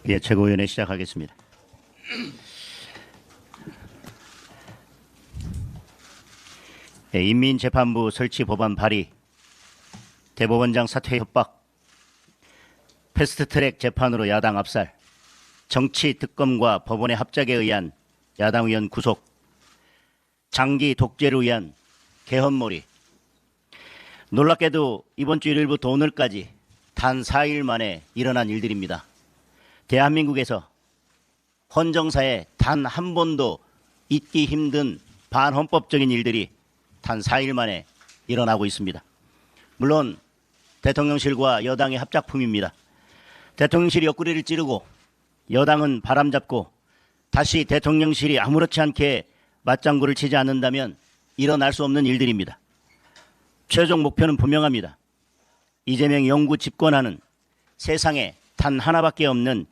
예, 최고위원회 시작하겠습니다. 예, 인민재판부 설치 법안 발의, 대법원장 사퇴 협박, 패스트트랙 재판으로 야당 압살, 정치 특검과 법원의 합작에 의한 야당 의원 구속, 장기 독재로 의한 개헌몰이. 놀랍게도 이번 주 일요일부터 오늘까지 단 4일 만에 일어난 일들입니다. 대한민국에서 헌정사에 단 한 번도 있기 힘든 반헌법적인 일들이 단 4일 만에 일어나고 있습니다. 물론 대통령실과 여당의 합작품입니다. 대통령실이 옆구리를 찌르고 여당은 바람잡고 다시 대통령실이 아무렇지 않게 맞장구를 치지 않는다면 일어날 수 없는 일들입니다. 최종 목표는 분명합니다. 이재명이 영구 집권하는 세상에 단 하나밖에 없는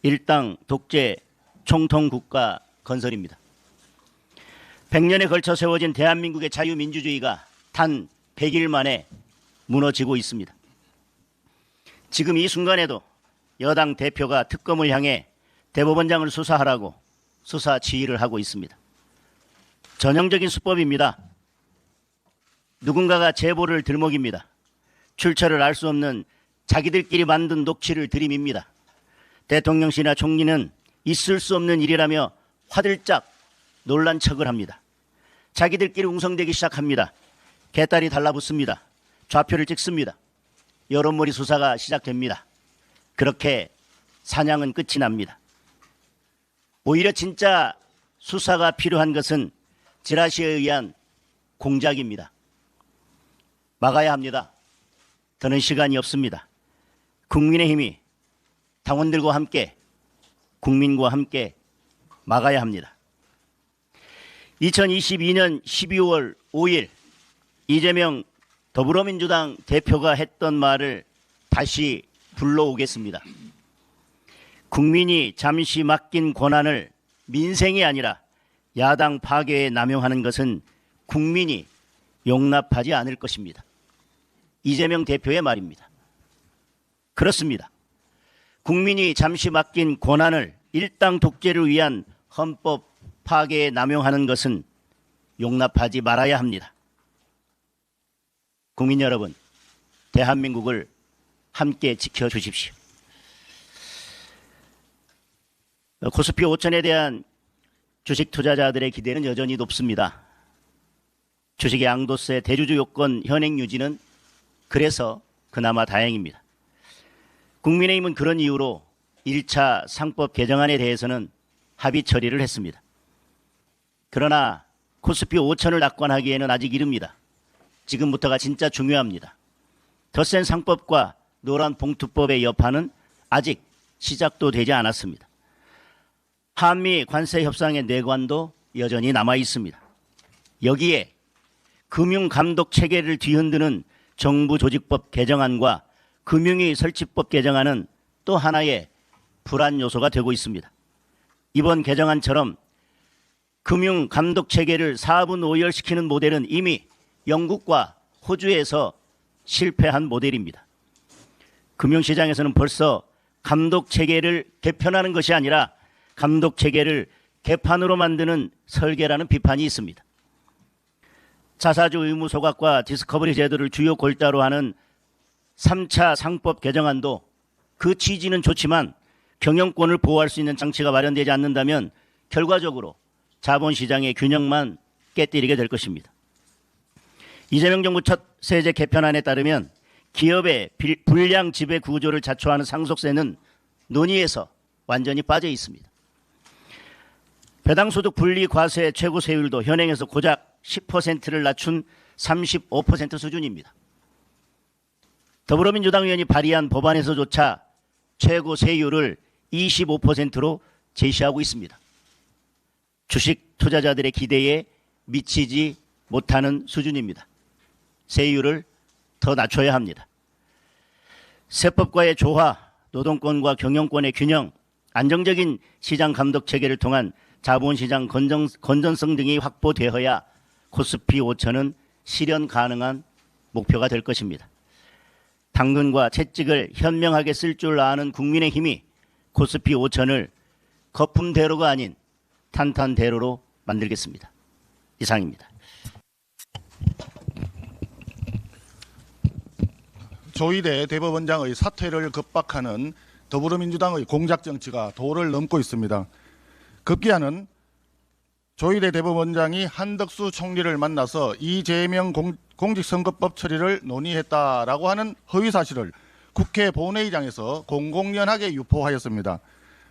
일당 독재 총통국가 건설입니다. 100년에 걸쳐 세워진 대한민국의 자유민주주의가 단 100일 만에 무너지고 있습니다. 지금 이 순간에도 여당 대표가 특검을 향해 대법원장을 수사하라고 수사 지휘를 하고 있습니다. 전형적인 수법입니다. 누군가가 제보를 들먹입니다. 출처를 알 수 없는 자기들끼리 만든 녹취를 들이밉니다. 대통령실이나 총리는 있을 수 없는 일이라며 화들짝 놀란 척을 합니다. 자기들끼리 웅성대기 시작합니다. 개딸이 달라붙습니다. 좌표를 찍습니다. 여론몰이 수사가 시작됩니다. 그렇게 사냥은 끝이 납니다. 오히려 진짜 수사가 필요한 것은 지라시에 의한 공작입니다. 막아야 합니다. 더는 시간이 없습니다. 국민의힘이 당원들과 함께 국민과 함께 막아야 합니다. 2022년 12월 5일 이재명 더불어민주당 대표가 했던 말을 다시 불러오겠습니다. 국민이 잠시 맡긴 권한을 민생이 아니라 야당 파괴에 남용하는 것은 국민이 용납하지 않을 것입니다. 이재명 대표의 말입니다. 그렇습니다. 국민이 잠시 맡긴 권한을 일당 독재를 위한 헌법 파괴에 남용하는 것은 용납하지 말아야 합니다. 국민 여러분, 대한민국을 함께 지켜주십시오. 코스피 5천에 대한 주식 투자자들의 기대는 여전히 높습니다. 주식 양도세 대주주 요건 현행 유지는 그래서 그나마 다행입니다. 국민의힘은 그런 이유로 1차 상법 개정안에 대해서는 합의 처리를 했습니다. 그러나 코스피 5천을 낙관하기에는 아직 이릅니다. 지금부터가 진짜 중요합니다. 더 센 상법과 노란 봉투법의 여파는 아직 시작도 되지 않았습니다. 한미 관세 협상의 뇌관도 여전히 남아 있습니다. 여기에 금융감독 체계를 뒤흔드는 정부조직법 개정안과 금융위 설치법 개정안은 또 하나의 불안 요소가 되고 있습니다. 이번 개정안처럼 금융감독 체계를 4분 5열시키는 모델은 이미 영국과 호주에서 실패한 모델입니다. 금융시장에서는 벌써 감독 체계를 개편하는 것이 아니라 감독 체계를 개판으로 만드는 설계라는 비판이 있습니다. 자사주 의무 소각과 디스커버리 제도를 주요 골자로 하는 3차 상법 개정안도 그 취지는 좋지만 경영권을 보호할 수 있는 장치가 마련되지 않는다면 결과적으로 자본시장의 균형만 깨뜨리게 될 것입니다. 이재명 정부 첫 세제 개편안에 따르면 기업의 불량 지배 구조를 자초하는 상속세는 논의에서 완전히 빠져 있습니다. 배당소득 분리 과세 최고 세율도 현행에서 고작 10%를 낮춘 35% 수준입니다. 더불어민주당 의원이 발의한 법안에서조차 최고 세율을 25%로 제시하고 있습니다. 주식 투자자들의 기대에 미치지 못하는 수준입니다. 세율을 더 낮춰야 합니다. 세법과의 조화, 노동권과 경영권의 균형, 안정적인 시장 감독 체계를 통한 자본시장 건전성 등이 확보되어야 코스피 5천은 실현 가능한 목표가 될 것입니다. 당근과 채찍을 현명하게 쓸 줄 아는 국민의힘이 코스피 5천을 거품대로가 아닌 탄탄대로로 만들겠습니다. 이상입니다. 조희대 대법원장의 사퇴를 급박하는 더불어민주당의 공작정치가 도를 넘고 있습니다. 급기야는 조희대 대법원장이 한덕수 총리를 만나서 이재명 공직선거법 처리를 논의했다라고 하는 허위사실을 국회 본회의장에서 공공연하게 유포하였습니다.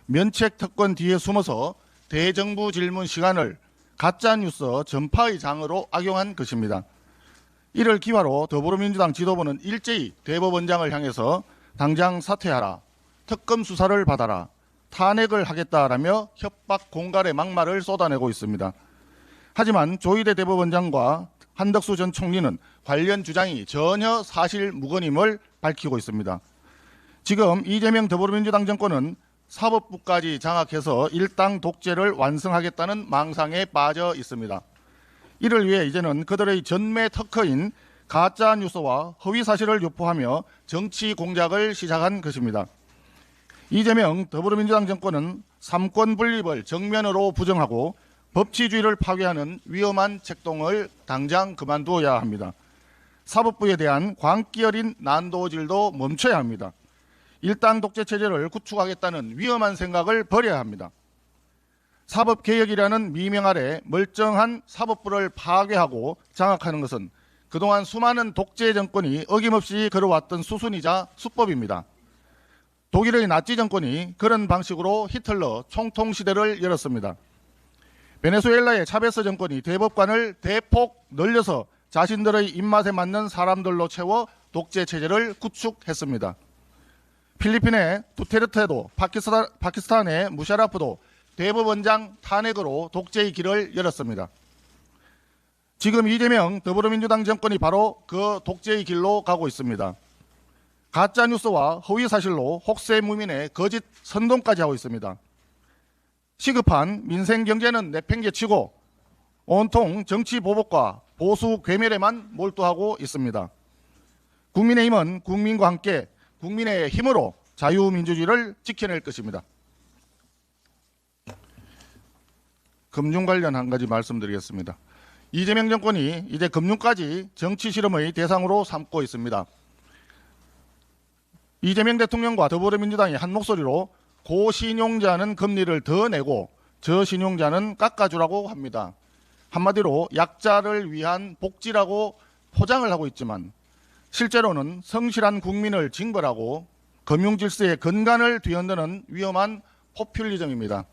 면책특권 뒤에 숨어서 대정부 질문 시간을 가짜뉴스 전파의 장으로 악용한 것입니다. 이를 기화로 더불어민주당 지도부는 일제히 대법원장을 향해서 당장 사퇴하라, 특검 수사를 받아라, 탄핵을 하겠다라며 협박 공갈의 막말을 쏟아내고 있습니다. 하지만 조희대 대법원장과 한덕수 전 총리는 관련 주장이 전혀 사실 무근임을 밝히고 있습니다. 지금 이재명 더불어민주당 정권은 사법부까지 장악해서 일당 독재를 완성하겠다는 망상에 빠져 있습니다. 이를 위해 이제는 그들의 전매 특허인 가짜 뉴스와 허위 사실을 유포하며 정치 공작을 시작한 것입니다. 이재명 더불어민주당 정권은 삼권 분립을 정면으로 부정하고 법치주의를 파괴하는 위험한 책동을 당장 그만두어야 합니다. 사법부에 대한 광기 어린 난도질도 멈춰야 합니다. 일당 독재 체제를 구축하겠다는 위험한 생각을 버려야 합니다. 사법개혁이라는 미명 아래 멀쩡한 사법부를 파괴하고 장악하는 것은 그동안 수많은 독재 정권이 어김없이 걸어왔던 수순이자 수법입니다. 독일의 나치 정권이 그런 방식으로 히틀러 총통 시대를 열었습니다. 베네수엘라의 차베스 정권이 대법관을 대폭 늘려서 자신들의 입맛에 맞는 사람들로 채워 독재 체제를 구축했습니다. 필리핀의 두테르테도 파키스탄의 무샤라프도 대법원장 탄핵으로 독재의 길을 열었습니다. 지금 이재명 더불어민주당 정권이 바로 그 독재의 길로 가고 있습니다. 가짜뉴스와 허위사실로 혹세무민의 거짓 선동까지 하고 있습니다. 시급한 민생경제는 내팽개치고 온통 정치보복과 보수 괴멸에만 몰두하고 있습니다. 국민의힘은 국민과 함께 국민의 힘으로 자유민주주의를 지켜낼 것입니다. 금융 관련 한 가지 말씀드리겠습니다. 이재명 정권이 이제 금융까지 정치 실험의 대상으로 삼고 있습니다. 이재명 대통령과 더불어민주당이 한 목소리로 고신용자는 금리를 더 내고 저신용자는 깎아주라고 합니다. 한마디로 약자를 위한 복지라고 포장을 하고 있지만 실제로는 성실한 국민을 징벌하고 금융질서의 근간을 뒤흔드는 위험한 포퓰리즘입니다.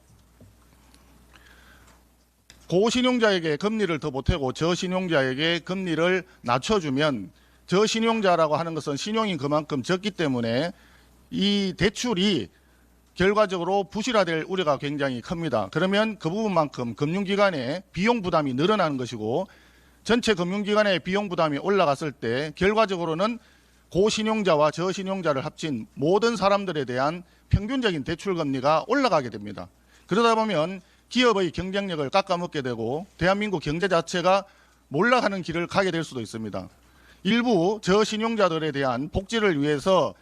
고신용자에게 금리를 더 보태고 저신용자에게 금리를 낮춰주면 저신용자라고 하는 것은 신용이 그만큼 적기 때문에 이 대출이 결과적으로 부실화될 우려가 굉장히 큽니다. 그러면 그 부분만큼 금융기관의 비용 부담이 늘어나는 것이고 전체 금융기관의 비용 부담이 올라갔을 때 결과적으로는 고신용자와 저신용자를 합친 모든 사람들에 대한 평균적인 대출금리가 올라가게 됩니다. 그러다 보면 기업의 경쟁력을 깎아먹게 되고 대한민국 경제 자체가 몰락하는 길을 가게 될 수도 있습니다. 일부 저신용자들에 대한 복지를 위해서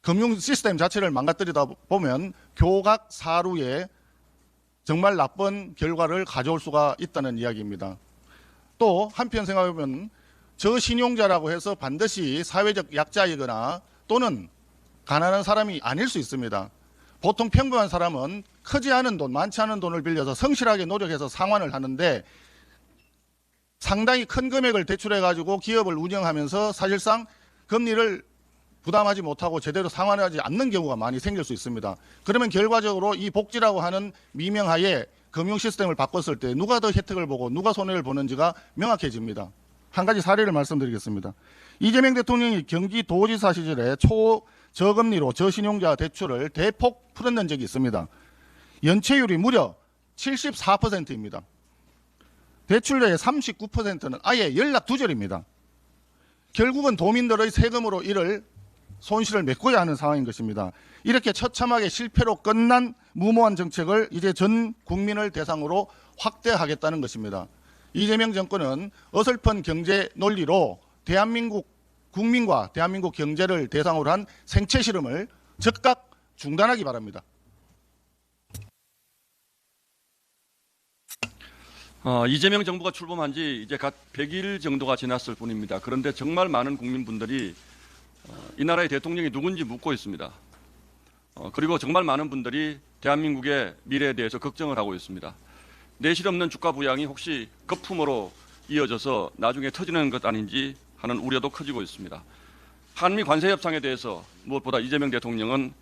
금융 시스템 자체를 망가뜨리다 보면 교각 사루에 정말 나쁜 결과를 가져올 수가 있다는 이야기입니다. 또 한편 생각해보면 저신용자라고 해서 반드시 사회적 약자이거나 또는 가난한 사람이 아닐 수 있습니다. 보통 평범한 사람은 크지 않은 돈, 많지 않은 돈을 빌려서 성실하게 노력해서 상환을 하는데 상당히 큰 금액을 대출해가지고 기업을 운영하면서 사실상 금리를 부담하지 못하고 제대로 상환하지 않는 경우가 많이 생길 수 있습니다. 그러면 결과적으로 이 복지라고 하는 미명하에 금융 시스템을 바꿨을 때 누가 더 혜택을 보고 누가 손해를 보는지가 명확해집니다. 한 가지 사례를 말씀드리겠습니다. 이재명 대통령이 경기도지사 시절에 저금리로 저신용자 대출을 대폭 풀어낸 적이 있습니다. 연체율이 무려 74%입니다. 대출자의 39%는 아예 연락두절입니다. 결국은 도민들의 세금으로 이를 손실을 메꿔야 하는 상황인 것입니다. 이렇게 처참하게 실패로 끝난 무모한 정책을 이제 전 국민을 대상으로 확대하겠다는 것입니다. 이재명 정권은 어설픈 경제 논리로 대한민국 국민과 대한민국 경제를 대상으로 한 생체 실험을 즉각 중단하기 바랍니다. 이재명 정부가 출범한 지 이제 갓 100일 정도가 지났을 뿐입니다. 그런데 정말 많은 국민분들이 이 나라의 대통령이 누군지 묻고 있습니다. 그리고 정말 많은 분들이 대한민국의 미래에 대해서 걱정을 하고 있습니다. 내실 없는 주가 부양이 혹시 거품으로 이어져서 나중에 터지는 것 아닌지 하는 우려도 커지고 있습니다. 한미 관세 협상에 대해서 무엇보다 이재명 대통령은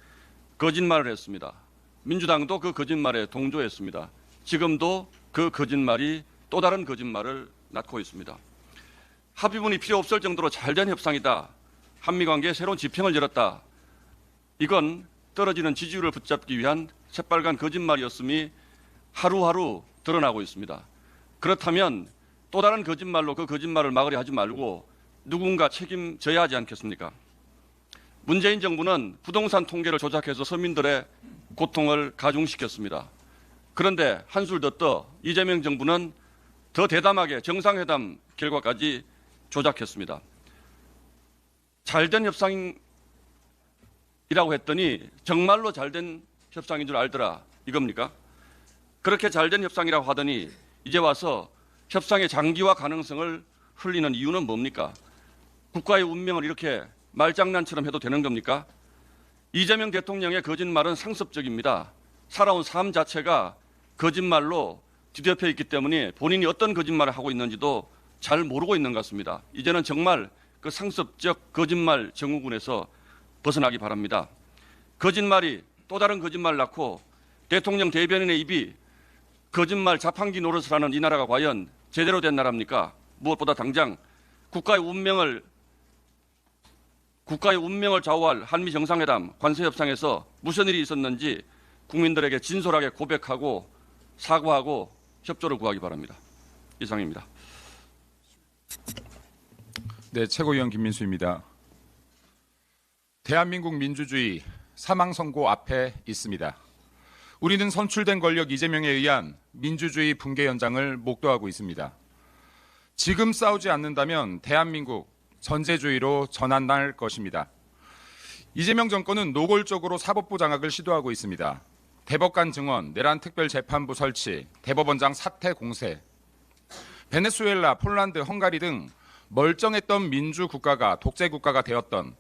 거짓말을 했습니다. 민주당도 그 거짓말에 동조했습니다. 지금도 그 거짓말이 또 다른 거짓말을 낳고 있습니다. 합의문이 필요 없을 정도로 잘된 협상이다. 한미 관계에 새로운 지평을 열었다. 이건 떨어지는 지지율을 붙잡기 위한 새빨간 거짓말이었음이 하루하루 드러나고 있습니다. 그렇다면 또 다른 거짓말로 그 거짓말을 막으려 하지 말고 누군가 책임져야 하지 않겠습니까? 문재인 정부는 부동산 통계를 조작해서 서민들의 고통을 가중시켰습니다. 그런데 한술 더 떠 이재명 정부는 더 대담하게 정상회담 결과까지 조작했습니다. 잘된 협상이라고 했더니 정말로 잘된 협상인 줄 알더라 이겁니까? 그렇게 잘된 협상이라고 하더니 이제 와서 협상의 장기화 가능성을 흘리는 이유는 뭡니까? 국가의 운명을 이렇게 말장난처럼 해도 되는 겁니까? 이재명 대통령의 거짓말은 상습적입니다. 살아온 삶 자체가 거짓말로 뒤덮여 있기 때문에 본인이 어떤 거짓말을 하고 있는지도 잘 모르고 있는 것 같습니다. 이제는 정말 그 상습적 거짓말 증후군에서 벗어나기 바랍니다. 거짓말이 또 다른 거짓말을 낳고 대통령 대변인의 입이 거짓말 자판기 노릇을 하는 이 나라가 과연 제대로 된 나라입니까? 무엇보다 당장 국가의 운명을 좌우할 한미 정상회담 관세 협상에서 무슨 일이 있었는지 국민들에게 진솔하게 고백하고 사과하고 협조를 구하기 바랍니다. 이상입니다. 네, 최고위원 김민수입니다. 대한민국 민주주의 사망 선고 앞에 있습니다. 우리는 선출된 권력 이재명에 의한 민주주의 붕괴 현장을 목도하고 있습니다. 지금 싸우지 않는다면 대한민국 전제주의로 전환할 것입니다. 이재명 정권은 노골적으로 사법부 장악을 시도하고 있습니다. 대법관 증원, 내란 특별재판부 설치, 대법원장 사퇴 공세, 베네수엘라, 폴란드, 헝가리 등 멀쩡했던 민주국가가 독재국가가 되었던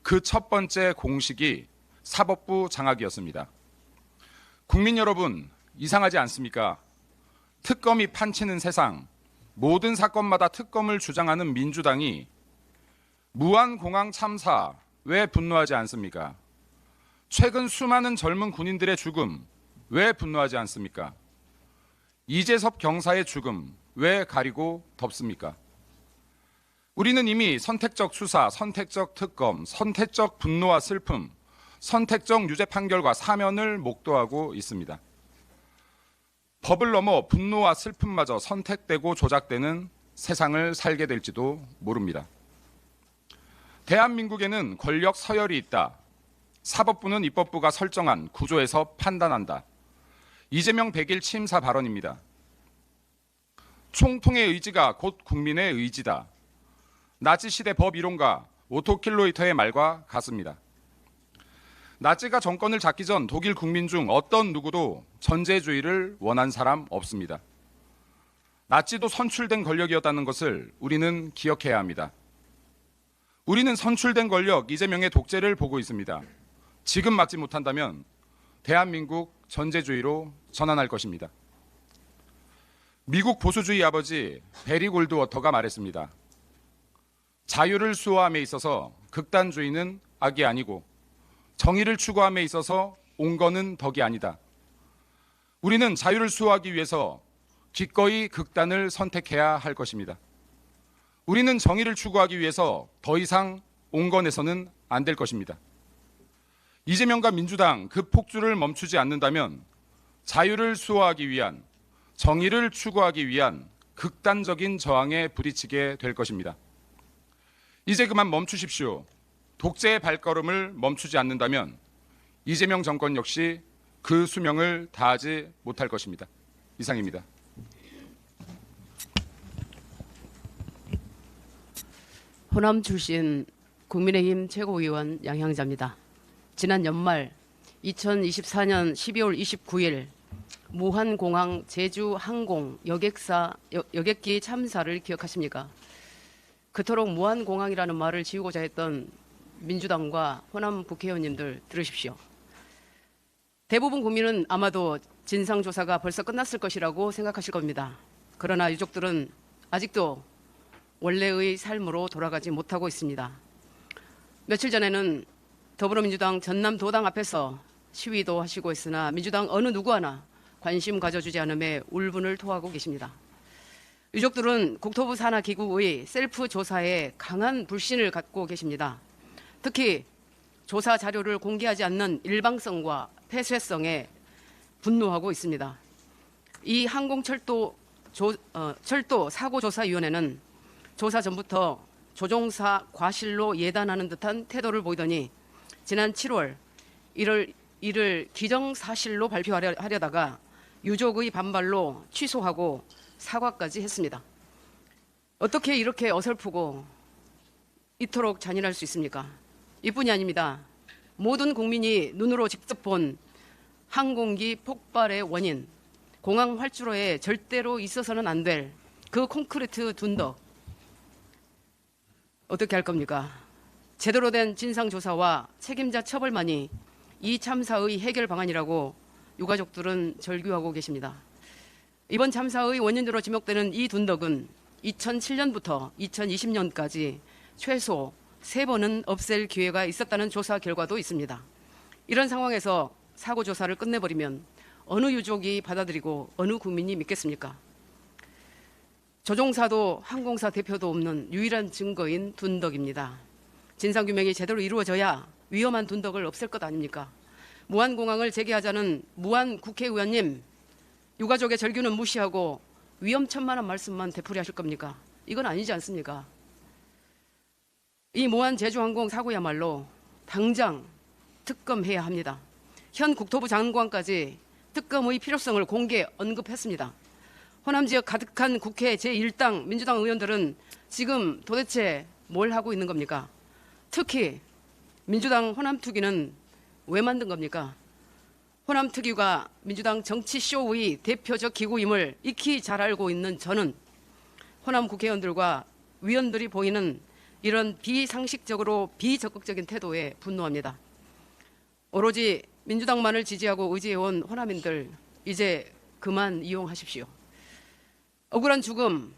그 첫 번째 공식이 사법부 장악이었습니다. 국민 여러분, 이상하지 않습니까? 특검이 판치는 세상, 모든 사건마다 특검을 주장하는 민주당이 무안공항 참사 왜 분노하지 않습니까? 최근 수많은 젊은 군인들의 죽음 왜 분노하지 않습니까? 이재섭 경사의 죽음 왜 가리고 덮습니까? 우리는 이미 선택적 수사, 선택적 특검, 선택적 분노와 슬픔, 선택적 유죄 판결과 사면을 목도하고 있습니다. 법을 넘어 분노와 슬픔마저 선택되고 조작되는 세상을 살게 될지도 모릅니다. 대한민국에는 권력 서열이 있다. 사법부는 입법부가 설정한 구조에서 판단한다. 이재명 100일 취임사 발언입니다. 총통의 의지가 곧 국민의 의지다. 나치 시대 법 이론가 오토킬로이터의 말과 같습니다. 나치가 정권을 잡기 전 독일 국민 중 어떤 누구도 전제주의를 원한 사람 없습니다. 나치도 선출된 권력이었다는 것을 우리는 기억해야 합니다. 우리는 선출된 권력 이재명의 독재를 보고 있습니다. 지금 막지 못한다면 대한민국 전제주의로 전환할 것입니다. 미국 보수주의 아버지 베리 골드워터가 말했습니다. 자유를 수호함에 있어서 극단주의는 악이 아니고 정의를 추구함에 있어서 온건은 덕이 아니다. 우리는 자유를 수호하기 위해서 기꺼이 극단을 선택해야 할 것입니다. 우리는 정의를 추구하기 위해서 더 이상 온건에서는 안 될 것입니다. 이재명과 민주당 그 폭주를 멈추지 않는다면 자유를 수호하기 위한, 정의를 추구하기 위한 극단적인 저항에 부딪히게 될 것입니다. 이제 그만 멈추십시오. 독재의 발걸음을 멈추지 않는다면 이재명 정권 역시 그 수명을 다하지 못할 것입니다. 이상입니다. 호남 출신 국민의힘 최고위원 양향자입니다. 지난 연말 2024년 12월 29일 무한공항 제주항공 여객기 참사를 기억하십니까? 그토록 무한공항이라는 말을 지우고자 했던 민주당과 호남 국회의원님들 들으십시오. 대부분 국민은 아마도 진상조사가 벌써 끝났을 것이라고 생각하실 겁니다. 그러나 유족들은 아직도 원래의 삶으로 돌아가지 못하고 있습니다. 며칠 전에는 더불어민주당 전남도당 앞에서 시위도 하시고 있으나 민주당 어느 누구 하나 관심 가져주지 않음에 울분을 토하고 계십니다. 유족들은 국토부 산하기구의 셀프 조사에 강한 불신을 갖고 계십니다. 특히 조사 자료를 공개하지 않는 일방성과 폐쇄성에 분노하고 있습니다. 이 항공철도 철도 사고조사위원회는 조사 전부터 조종사 과실로 예단하는 듯한 태도를 보이더니 지난 7월 이를 기정사실로 발표하려다가 유족의 반발로 취소하고 사과까지 했습니다. 어떻게 이렇게 어설프고 이토록 잔인할 수 있습니까? 이뿐이 아닙니다. 모든 국민이 눈으로 직접 본 항공기 폭발의 원인, 공항 활주로에 절대로 있어서는 안 될 그 콘크리트 둔덕, 어떻게 할 겁니까? 제대로 된 진상조사와 책임자 처벌만이 이 참사의 해결 방안이라고 유가족들은 절규하고 계십니다. 이번 참사의 원인으로 지목되는 이 둔덕은 2007년부터 2020년까지 최소 3번은 없앨 기회가 있었다는 조사 결과도 있습니다. 이런 상황에서 사고 조사를 끝내버리면 어느 유족이 받아들이고 어느 국민이 믿겠습니까? 조종사도 항공사 대표도 없는 유일한 증거인 둔덕입니다. 진상규명이 제대로 이루어져야 위험한 둔덕을 없앨 것 아닙니까? 무한공항을 재개하자는 무한 국회의원님, 유가족의 절규는 무시하고 위험천만한 말씀만 되풀이하실 겁니까? 이건 아니지 않습니까? 이 무한 제주항공 사고야말로 당장 특검해야 합니다. 현 국토부 장관까지 특검의 필요성을 공개 언급했습니다. 호남 지역 가득한 국회 제1당 민주당 의원들은 지금 도대체 뭘 하고 있는 겁니까? 특히 민주당 호남특위는 왜 만든 겁니까? 호남특위가 민주당 정치쇼의 대표적 기구임을 익히 잘 알고 있는 저는 호남 국회의원들과 위원들이 보이는 이런 비상식적으로 비적극적인 태도에 분노합니다. 오로지 민주당만을 지지하고 의지해온 호남인들, 이제 그만 이용하십시오. 억울한 죽음,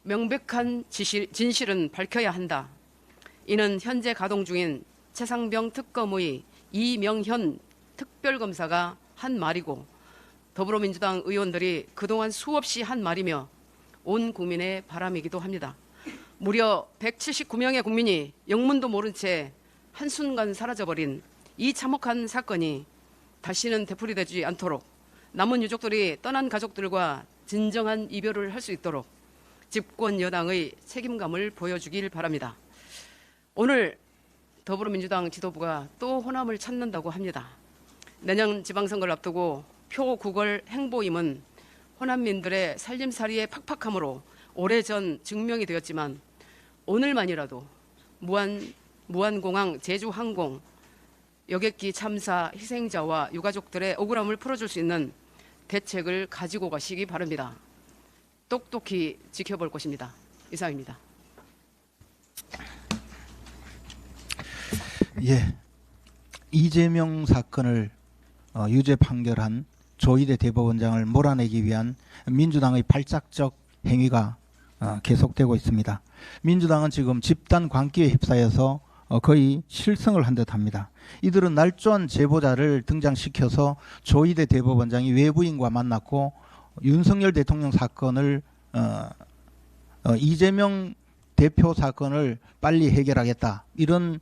명백한 진실은 밝혀야 한다. 이는 현재 가동 중인 최상병 특검의 이명현 특별검사가 한 말이고 더불어민주당 의원들이 그동안 수없이 한 말이며 온 국민의 바람이기도 합니다. 무려 179명의 국민이 영문도 모른 채 한순간 사라져버린 이 참혹한 사건이 다시는 되풀이되지 않도록 남은 유족들이 떠난 가족들과 진정한 이별을 할 수 있도록 집권 여당의 책임감을 보여주길 바랍니다. 오늘 더불어민주당 지도부가 또 호남을 찾는다고 합니다. 내년 지방선거를 앞두고 표구걸 행보임은 호남민들의 살림살이의 팍팍함으로 오래전 증명이 되었지만 오늘만이라도 무한공항 제주항공 여객기 참사 희생자와 유가족들의 억울함을 풀어줄 수 있는 대책을 가지고 가시기 바랍니다. 똑똑히 지켜볼 것입니다. 이상입니다. 예, 이재명 사건을 유죄 판결한 조희대 대법원장을 몰아내기 위한 민주당의 발작적 행위가 계속되고 있습니다. 민주당은 지금 집단 광기에 휩싸여서 거의 실성을 한 듯합니다. 이들은 날조한 제보자를 등장시켜서 조희대 대법원장이 외부인과 만났고 윤석열 대통령 사건을 이재명 대표 사건을 빨리 해결하겠다 이런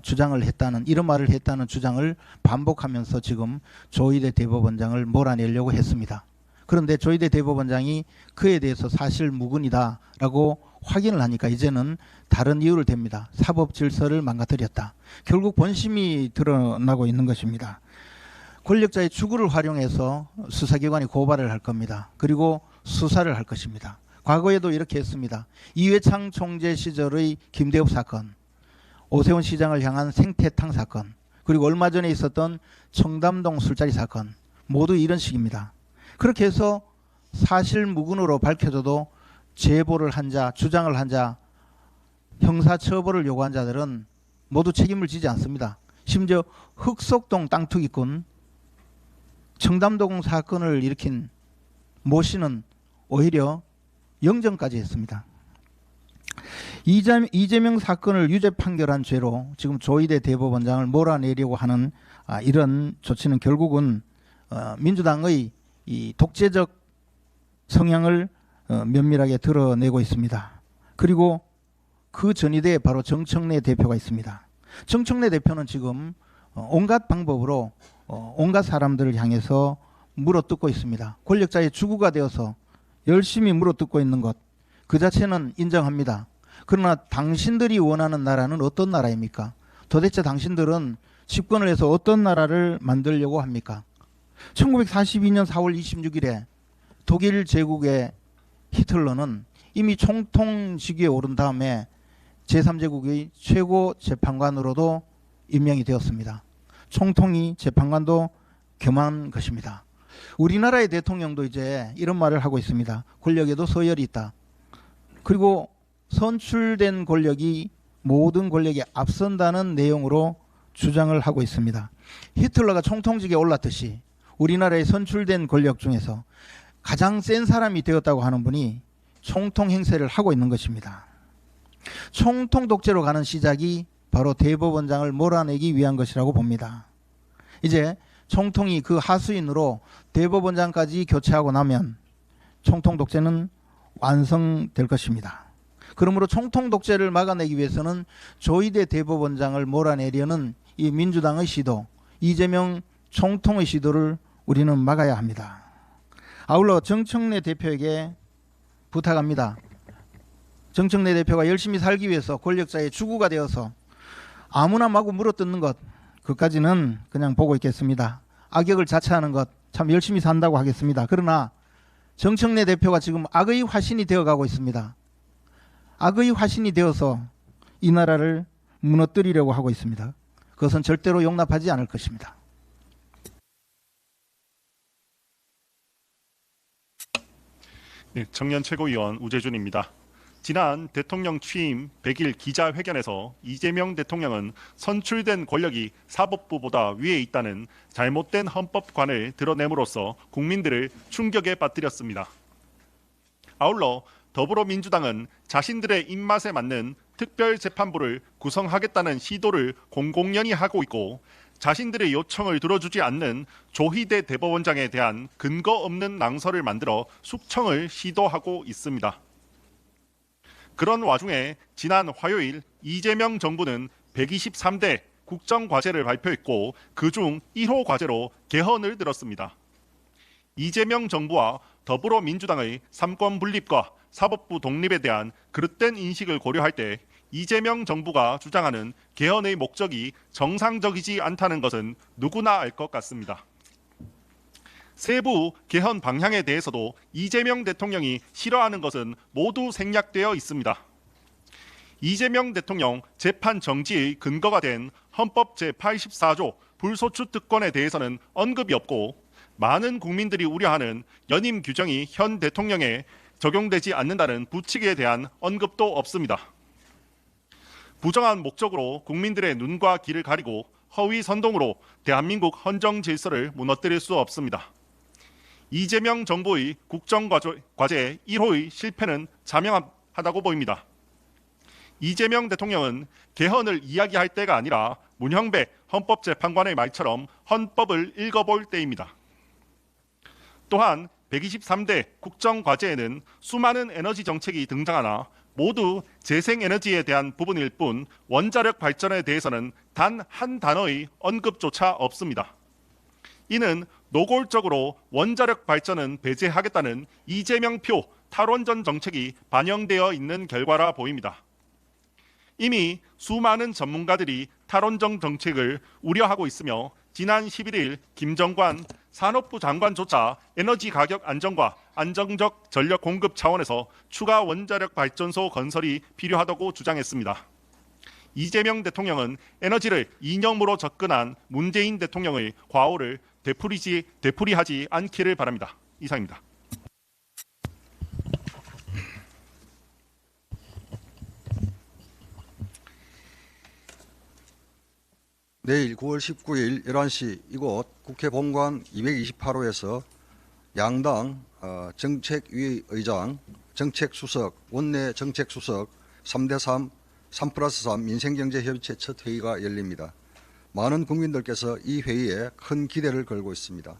주장을 했다는 이런 말을 했다는 주장을 반복하면서 지금 조희대 대법원장을 몰아내려고 했습니다. 그런데 조희대 대법원장이 그에 대해서 사실 무근이다라고 확인을 하니까 이제는 다른 이유를 댑니다. 사법 질서를 망가뜨렸다. 결국 본심이 드러나고 있는 것입니다. 권력자의 주구를 활용해서 수사기관이 고발을 할 겁니다. 그리고 수사를 할 것입니다. 과거에도 이렇게 했습니다. 이회창 총재 시절의 김대엽 사건, 오세훈 시장을 향한 생태탕 사건, 그리고 그리고 얼마 전에 있었던 청담동 술자리 사건 모두 이런 식입니다. 그렇게 해서 사실 무근으로 밝혀져도 제보를 한 자, 주장을 한 자, 형사처벌을 요구한 자들은 모두 책임을 지지 않습니다. 심지어 흑석동 땅 투기꾼, 청담동 사건을 일으킨 모 씨는 오히려 영전까지 했습니다. 이재명 사건을 유죄 판결한 죄로 지금 조희대 대법원장을 몰아내려고 하는 이런 조치는 결국은 민주당의 이 독재적 성향을 면밀하게 드러내고 있습니다. 그리고 그 전위대에 바로 정청래 대표가 있습니다. 정청래 대표는 지금 온갖 방법으로 온갖 사람들을 향해서 물어뜯고 있습니다. 권력자의 주구가 되어서 열심히 물어뜯고 있는 것, 그 자체는 인정합니다. 그러나 당신들이 원하는 나라는 어떤 나라입니까? 도대체 당신들은 집권을 해서 어떤 나라를 만들려고 합니까? 1942년 4월 26일에 독일 제국의 히틀러는 이미 총통직위에 오른 다음에 제3제국의 최고 재판관으로도 임명이 되었습니다. 총통이 재판관도 겸한 것입니다. 우리나라의 대통령도 이제 이런 말을 하고 있습니다. 권력에도 서열이 있다. 그리고 선출된 권력이 모든 권력에 앞선다는 내용으로 주장을 하고 있습니다. 히틀러가 총통직에 올랐듯이 우리나라의 선출된 권력 중에서 가장 센 사람이 되었다고 하는 분이 총통 행세를 하고 있는 것입니다. 총통 독재로 가는 시작이 바로 대법원장을 몰아내기 위한 것이라고 봅니다. 이제 총통이 그 하수인으로 대법원장까지 교체하고 나면 총통 독재는 완성될 것입니다. 그러므로 총통 독재를 막아내기 위해서는 조희대 대법원장을 몰아내려는 이 민주당의 시도, 이재명 총통의 시도를 우리는 막아야 합니다. 아울러 정청래 대표에게 부탁합니다. 정청래 대표가 열심히 살기 위해서 권력자의 주구가 되어서 아무나 마구 물어뜯는 것, 그까지는 그냥 보고 있겠습니다. 악역을 자처하는 것 참 열심히 산다고 하겠습니다. 그러나 정청래 대표가 지금 악의 화신이 되어가고 있습니다. 악의 화신이 되어서 이 나라를 무너뜨리려고 하고 있습니다. 그것은 절대로 용납하지 않을 것입니다. 네, 청년 최고위원 우재준입니다. 지난 대통령 취임 100일 기자회견에서 이재명 대통령은 선출된 권력이 사법부보다 위에 있다는 잘못된 헌법관을 드러냄으로써 국민들을 충격에 빠뜨렸습니다. 아울러 더불어민주당은 자신들의 입맛에 맞는 특별재판부를 구성하겠다는 시도를 공공연히 하고 있고 자신들의 요청을 들어주지 않는 조희대 대법원장에 대한 근거 없는 낭설을 만들어 숙청을 시도하고 있습니다. 그런 와중에 지난 화요일 이재명 정부는 123대 국정과제를 발표했고 그중 1호 과제로 개헌을 들었습니다. 이재명 정부와 더불어민주당의 삼권 분립과 사법부 독립에 대한 그릇된 인식을 고려할 때 이재명 정부가 주장하는 개헌의 목적이 정상적이지 않다는 것은 누구나 알 것 같습니다. 세부 개헌 방향에 대해서도 이재명 대통령이 싫어하는 것은 모두 생략되어 있습니다. 이재명 대통령 재판 정지의 근거가 된 헌법 제84조 불소추 특권에 대해서는 언급이 없고 많은 국민들이 우려하는 연임 규정이 현 대통령에 적용되지 않는다는 부칙에 대한 언급도 없습니다. 부정한 목적으로 국민들의 눈과 귀를 가리고 허위 선동으로 대한민국 헌정 질서를 무너뜨릴 수 없습니다. 이재명 정부의 국정과제 1호의 실패는 자명하다고 보입니다. 이재명 대통령은 개헌을 이야기할 때가 아니라 문형배 헌법재판관의 말처럼 헌법을 읽어볼 때입니다. 또한 123대 국정과제에는 수많은 에너지 정책이 등장하나 모두 재생에너지에 대한 부분일 뿐 원자력 발전에 대해서는 단 한 단어의 언급조차 없습니다. 이는 노골적으로 원자력 발전은 배제하겠다는 이재명표 탈원전 정책이 반영되어 있는 결과라 보입니다. 이미 수많은 전문가들이 탈원전 정책을 우려하고 있으며 지난 11일 김정관 산업부 장관조차 에너지 가격 안정과 안정적 전력 공급 차원에서 추가 원자력 발전소 건설이 필요하다고 주장했습니다. 이재명 대통령은 에너지를 이념으로 접근한 문재인 대통령의 과오를 되풀이하지 않기를 바랍니다. 이상입니다. 내일 9월 19일 11시 이곳 국회 본관 228호에서 양당 정책위 의장, 정책수석, 원내 정책수석 3대3, 3+3 민생경제협의체 첫 회의가 열립니다. 많은 국민들께서 이 회의에 큰 기대를 걸고 있습니다.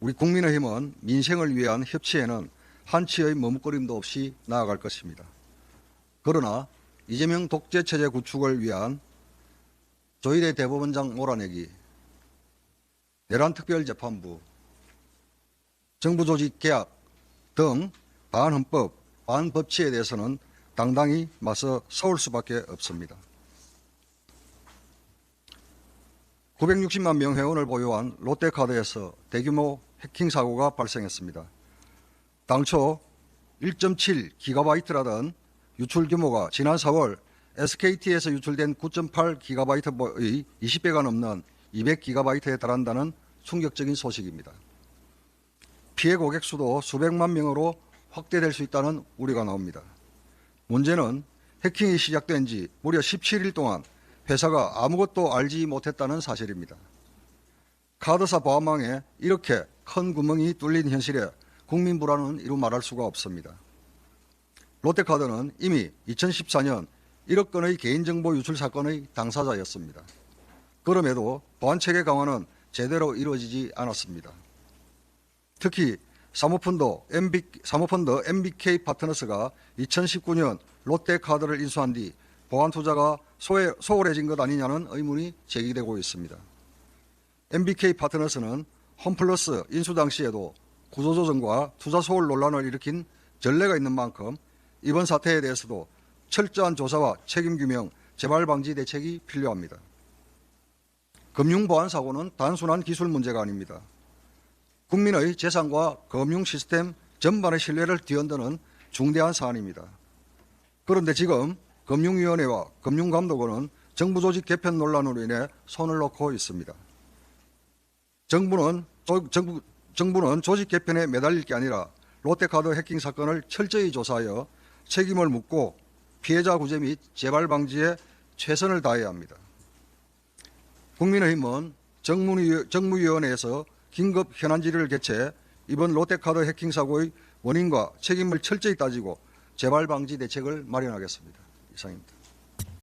우리 국민의힘은 민생을 위한 협치에는 한치의 머뭇거림도 없이 나아갈 것입니다. 그러나 이재명 독재체제 구축을 위한 조희대 대법원장 몰아내기, 내란특별재판부, 정부조직 계약 등 반헌법, 반법치에 대해서는 당당히 맞서 싸울 수밖에 없습니다. 960만 명 회원을 보유한 롯데카드에서 대규모 해킹 사고가 발생했습니다. 당초 1.7GB라던 유출 규모가 지난 4월 SKT에서 유출된 9.8GB의 20배가 넘는 200GB에 달한다는 충격적인 소식입니다. 피해 고객 수도 수백만 명으로 확대될 수 있다는 우려가 나옵니다. 문제는 해킹이 시작된 지 무려 17일 동안 회사가 아무것도 알지 못했다는 사실입니다. 카드사 보안망에 이렇게 큰 구멍이 뚫린 현실에 국민 불안은 이루 말할 수가 없습니다. 롯데카드는 이미 2014년 1억 건의 개인정보 유출 사건의 당사자였습니다. 그럼에도 보안체계 강화는 제대로 이루어지지 않았습니다. 특히 사모펀드 MBK 파트너스가 2019년 롯데카드를 인수한 뒤 보안 투자가 소홀해진 것 아니냐는 의문이 제기되고 있습니다. MBK 파트너스는 홈플러스 인수 당시에도 구조조정과 투자 소홀 논란을 일으킨 전례가 있는 만큼 이번 사태에 대해서도 철저한 조사와 책임 규명, 재발 방지 대책이 필요합니다. 금융보안 사고는 단순한 기술 문제가 아닙니다. 국민의 재산과 금융 시스템 전반의 신뢰를 뒤흔드는 중대한 사안입니다. 그런데 지금 금융위원회와 금융감독원은 정부조직 개편 논란으로 인해 손을 놓고 있습니다. 정부는 조직 개편에 매달릴 게 아니라 롯데카드 해킹 사건을 철저히 조사하여 책임을 묻고 피해자 구제 및 재발 방지에 최선을 다해야 합니다. 국민의힘은 정무위원회에서 긴급 현안 질의를 개최해 이번 롯데카드 해킹 사고의 원인과 책임을 철저히 따지고 재발 방지 대책을 마련하겠습니다. 이상입니다.